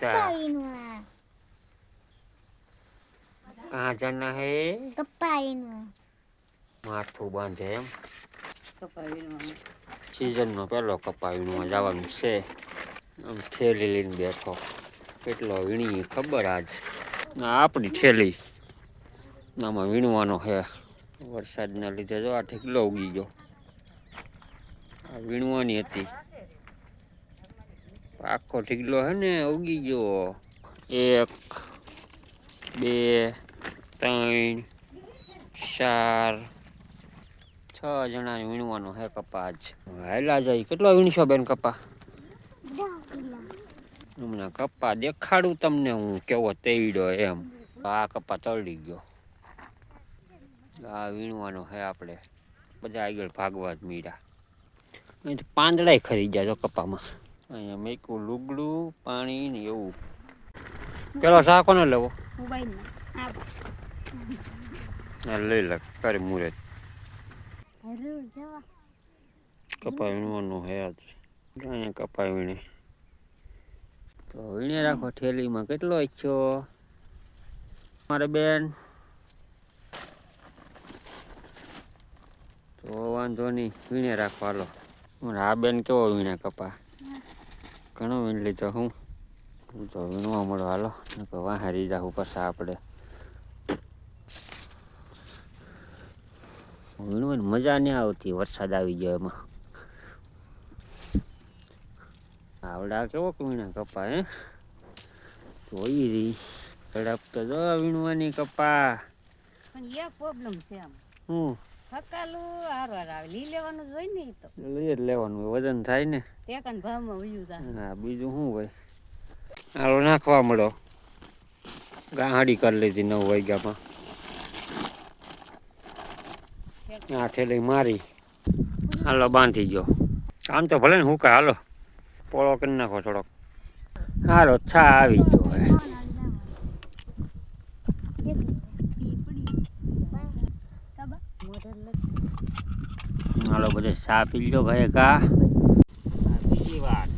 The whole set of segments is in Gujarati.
कप्पा कहाँ जाना है कप्पा माथू बांधे एम सीजन नो पहलो कप्पा वीणवा जवानुं छे आम थेली लईने बैठो કેટલો વીણીએ ખબર આજ આપણી થેલી આમાં વીણવાનો હે વરસાદના લીધે જો આ ઠેકલો ઉગી ગયો આ વીણવાની હતી આખો ઠીકલો હે ને ઉગી ગયો 1 2 3 4 6 જણાને વીણવાનો હે કપા આજ હાલા જાય કેટલો વીણશો બેન કપા હમણાં કપા દેખાડું તમને હું કેવો તેડ્યો એમ આ કપા તળી ગયો આ વીણવાનો હે આપણે બધા આગળ ભાગવા જ મીડા અહીંથી પાંદડાય ખરી ગયા જો કપામાં અહીંયા મેકું લુગડું પાણી ને એવું પેલો ચા કોને લેવો લઈ લે કરે મુરત કપા વીણવાનું હે આજ અહીંયા કપા વીણે તો વીણે રાખો થેલીમાં કેટલો ઈચ્છો મારે બેન તો વાંધો નહીં વીણે રાખો હાલો આ બેન કેવો વીણે કપા ઘણો વીણ લીધો હું તો વીણવા મળો હાલો વાહારી જાઉં પછી આપણે વીણવાની મજા નહીં આવતી વરસાદ આવી ગયો એમાં આવડા કેવો વીણે કપા હે જોઈ રહી ઝડપ તો જો વીણવાની કપા પણ એક પ્રોબ્લેમ છે આમ હું હકાલું હારવાર આવે લઈ લેવાનું જ હોય ને તો લઈ જ લેવાનું વજન થાય ને ટેકાના ભાવમાં વયું જાય હા બીજું શું હોય હાલો નાખવા મળો ગાહાડી કરી લીધી 9 વાગ્યામાં આ ઠેલી મારી હાલો બાંધી ગયો આમ તો ભલે ને હું કાંઈ હાલો પોળો કરી નાખો થોડોક હાલો છા આવી ગયો હવે હાલો બધે ચા પી લો ભાઈ કા બીજી વાર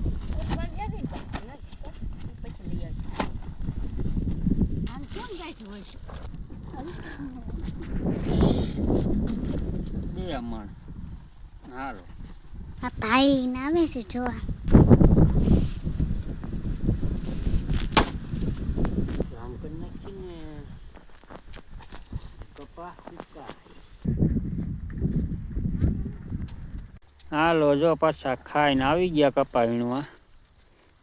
હાલો ભાઈ નામે છે જોવા આમ કરી નાખીને કપા હાલો જો પાછા ખાઈને આવી ગયા કપા વીણવા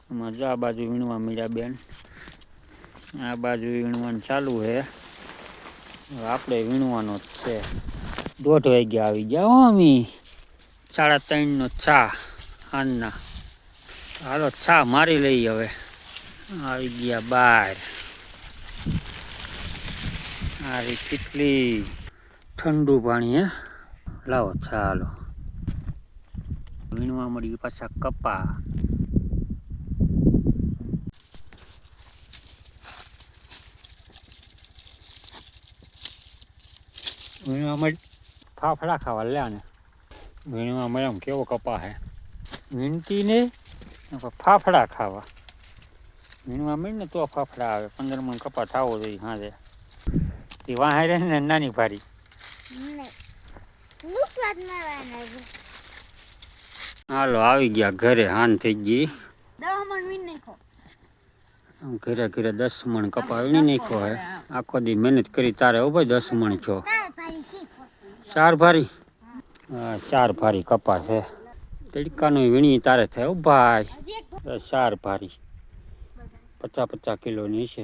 આમાં જો આ બાજુ વીણવા મળ્યા બેન આ બાજુ વીણવાનું ચાલુ છે આપણે વીણવાનો જ છે 1:30 વાગ્યા આવી ગયા હો અમી 3:30 નો ચા હાલના હાલો ચા મારી લઈ હવે આવી ગયા બહાર આવી કેટલી ઠંડુ પાણી હે લાવો ચા હાલો વીણવા મળી પાછા કપા વીણવા મળી ફાફડા ખાવા લે ને વીણવા મળ્યા કેવો કપા હે વીણતી ને ફાફડા ખાવા વીણવા મળી ને તો ફાફડા આવે 15 મણ કપા થાવો જોઈએ હાજે એ વાહે રહે ને નાની ભારી હાલો આવી ગયા ઘરે હાન થઈ ગઈ 10 મણ વીણ નાખો ઘરે ઘરે 10 મણ કપા વીણી નાખ્યો હે આખો દી મહેનત કરી તારે ઉભો 10 મણ છો 4 ભારી હા 4 ભારી કપા છે તડકાનો વીણી તારે થાય ભાઈ 4 ભારી 50 કિલોની છે